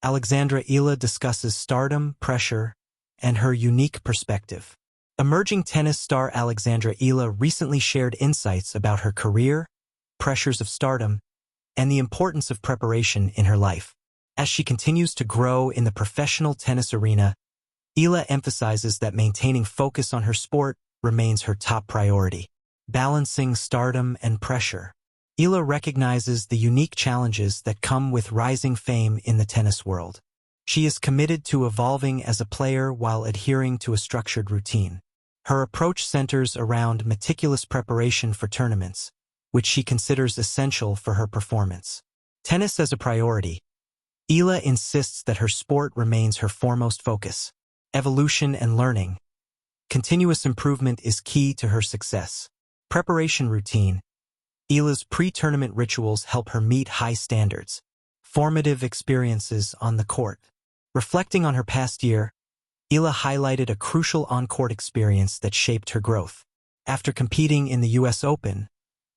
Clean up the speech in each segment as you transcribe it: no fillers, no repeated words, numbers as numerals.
Alexandra Eala discusses stardom, pressure, and her unique perspective. Emerging tennis star Alexandra Eala recently shared insights about her career, pressures of stardom, and the importance of preparation in her life. As she continues to grow in the professional tennis arena, Eala emphasizes that maintaining focus on her sport remains her top priority. Balancing stardom and pressure. Eala recognizes the unique challenges that come with rising fame in the tennis world. She is committed to evolving as a player while adhering to a structured routine. Her approach centers around meticulous preparation for tournaments, which she considers essential for her performance. Tennis as a priority. Eala insists that her sport remains her foremost focus. Evolution and learning. Continuous improvement is key to her success. Preparation routine. Eala's pre-tournament rituals help her meet high standards. Formative experiences on the court. Reflecting on her past year, Eala highlighted a crucial on-court experience that shaped her growth. After competing in the U.S. Open,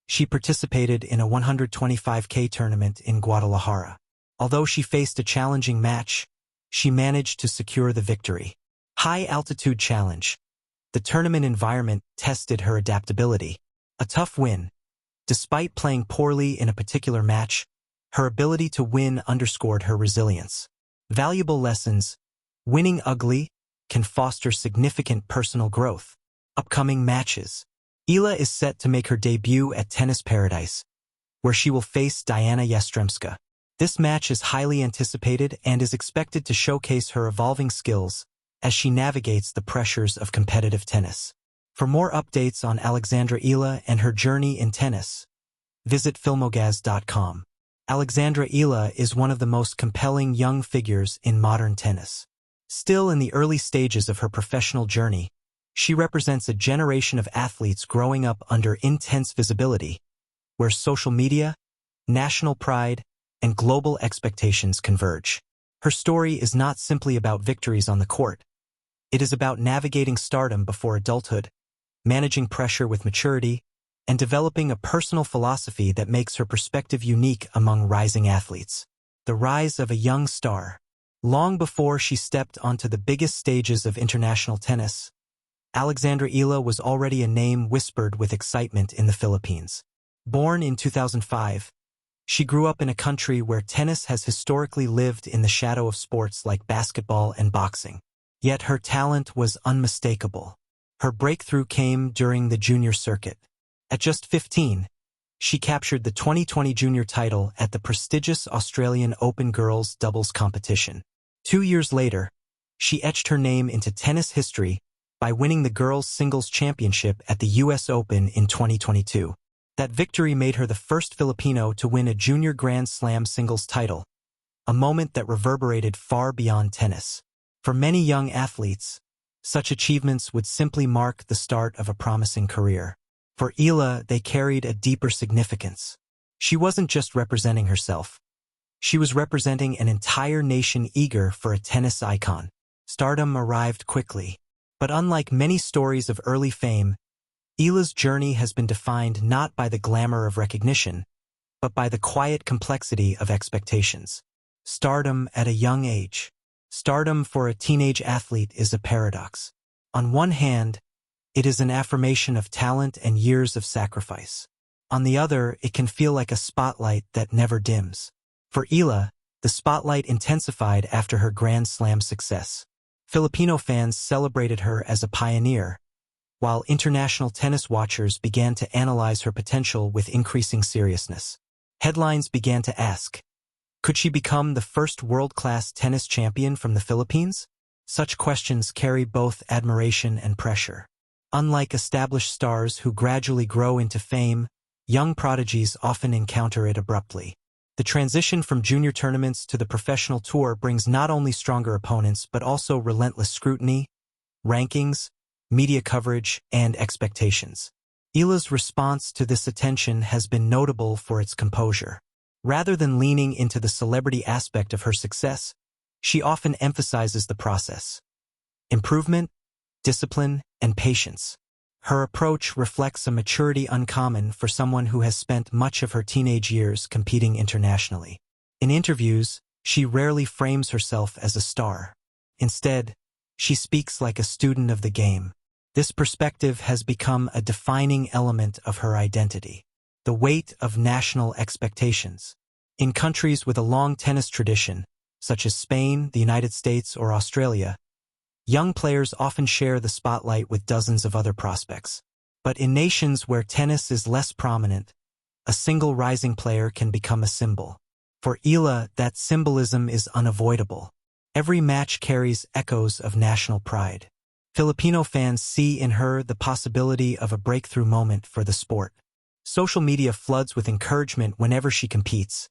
she participated in a 125K tournament in Guadalajara. Although she faced a challenging match, she managed to secure the victory. High-altitude challenge. The tournament environment tested her adaptability. A tough win. Despite playing poorly in a particular match, her ability to win underscored her resilience. Valuable lessons. Winning ugly can foster significant personal growth. Upcoming matches. Eala is set to make her debut at Tennis Paradise, where she will face Diana Yastremska. This match is highly anticipated and is expected to showcase her evolving skills as she navigates the pressures of competitive tennis. For more updates on Alexandra Eala and her journey in tennis, visit filmogaz.com. Alexandra Eala is one of the most compelling young figures in modern tennis. Still in the early stages of her professional journey, she represents a generation of athletes growing up under intense visibility, where social media, national pride, and global expectations converge. Her story is not simply about victories on the court. It is about navigating stardom before adulthood, managing pressure with maturity, and developing a personal philosophy that makes her perspective unique among rising athletes. The rise of a young star. Long before she stepped onto the biggest stages of international tennis, Alexandra Eala was already a name whispered with excitement in the Philippines. Born in 2005, she grew up in a country where tennis has historically lived in the shadow of sports like basketball and boxing. Yet her talent was unmistakable. Her breakthrough came during the junior circuit. At just 15, she captured the 2020 junior title at the prestigious Australian Open girls doubles competition. 2 years later, she etched her name into tennis history by winning the girls' singles championship at the U.S. Open in 2022. That victory made her the first Filipino to win a junior Grand Slam singles title, a moment that reverberated far beyond tennis. For many young athletes, such achievements would simply mark the start of a promising career. For Eala, they carried a deeper significance. She wasn't just representing herself. She was representing an entire nation eager for a tennis icon. Stardom arrived quickly. But unlike many stories of early fame, Eala's journey has been defined not by the glamour of recognition, but by the quiet complexity of expectations. Stardom at a young age. Stardom for a teenage athlete is a paradox. On one hand, it is an affirmation of talent and years of sacrifice. On the other, it can feel like a spotlight that never dims. For Eala, the spotlight intensified after her Grand Slam success. Filipino fans celebrated her as a pioneer, while international tennis watchers began to analyze her potential with increasing seriousness. Headlines began to ask, could she become the first world-class tennis champion from the Philippines? Such questions carry both admiration and pressure. Unlike established stars who gradually grow into fame, young prodigies often encounter it abruptly. The transition from junior tournaments to the professional tour brings not only stronger opponents but also relentless scrutiny, rankings, media coverage, and expectations. Eala's response to this attention has been notable for its composure. Rather than leaning into the celebrity aspect of her success, she often emphasizes the process. Improvement, discipline, and patience. Her approach reflects a maturity uncommon for someone who has spent much of her teenage years competing internationally. In interviews, she rarely frames herself as a star. Instead, she speaks like a student of the game. This perspective has become a defining element of her identity. The weight of national expectations. In countries with a long tennis tradition, such as Spain, the United States, or Australia, young players often share the spotlight with dozens of other prospects. But in nations where tennis is less prominent, a single rising player can become a symbol. For Eala, that symbolism is unavoidable. Every match carries echoes of national pride. Filipino fans see in her the possibility of a breakthrough moment for the sport. Social media floods with encouragement whenever she competes,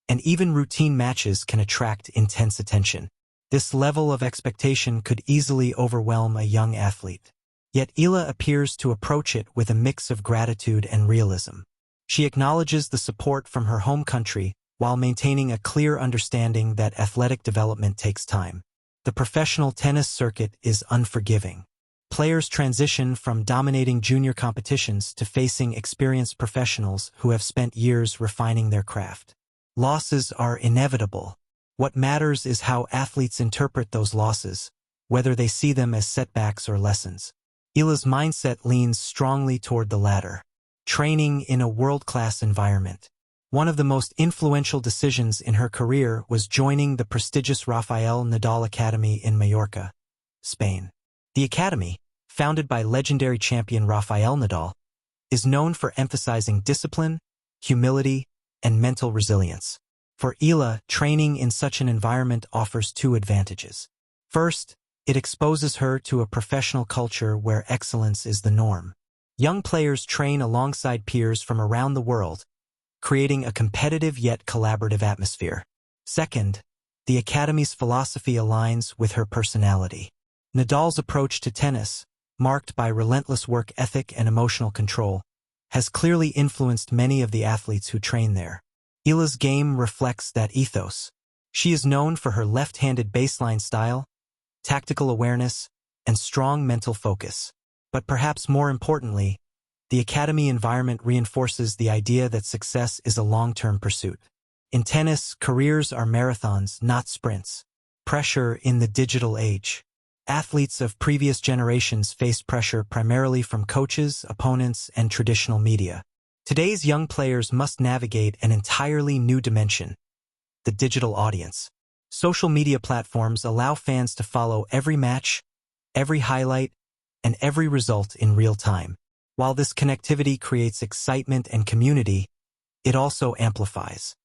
and even routine matches can attract intense attention. This level of expectation could easily overwhelm a young athlete. Yet Eala appears to approach it with a mix of gratitude and realism. She acknowledges the support from her home country while maintaining a clear understanding that athletic development takes time. The professional tennis circuit is unforgiving. Players transition from dominating junior competitions to facing experienced professionals who have spent years refining their craft. Losses are inevitable. What matters is how athletes interpret those losses, whether they see them as setbacks or lessons. Eala's mindset leans strongly toward the latter. Training in a world-class environment. One of the most influential decisions in her career was joining the prestigious Rafael Nadal Academy in Mallorca, Spain. The academy, founded by legendary champion Rafael Nadal, is known for emphasizing discipline, humility, and mental resilience. For Eala, training in such an environment offers two advantages. First, it exposes her to a professional culture where excellence is the norm. Young players train alongside peers from around the world, creating a competitive yet collaborative atmosphere. Second, the academy's philosophy aligns with her personality. Nadal's approach to tennis, marked by relentless work ethic and emotional control, has clearly influenced many of the athletes who train there. Eala's game reflects that ethos. She is known for her left-handed baseline style, tactical awareness, and strong mental focus. But perhaps more importantly, the academy environment reinforces the idea that success is a long-term pursuit. In tennis, careers are marathons, not sprints. Pressure in the digital age. Athletes of previous generations faced pressure primarily from coaches, opponents, and traditional media. Today's young players must navigate an entirely new dimension: the digital audience. Social media platforms allow fans to follow every match, every highlight, and every result in real time. While this connectivity creates excitement and community, it also amplifies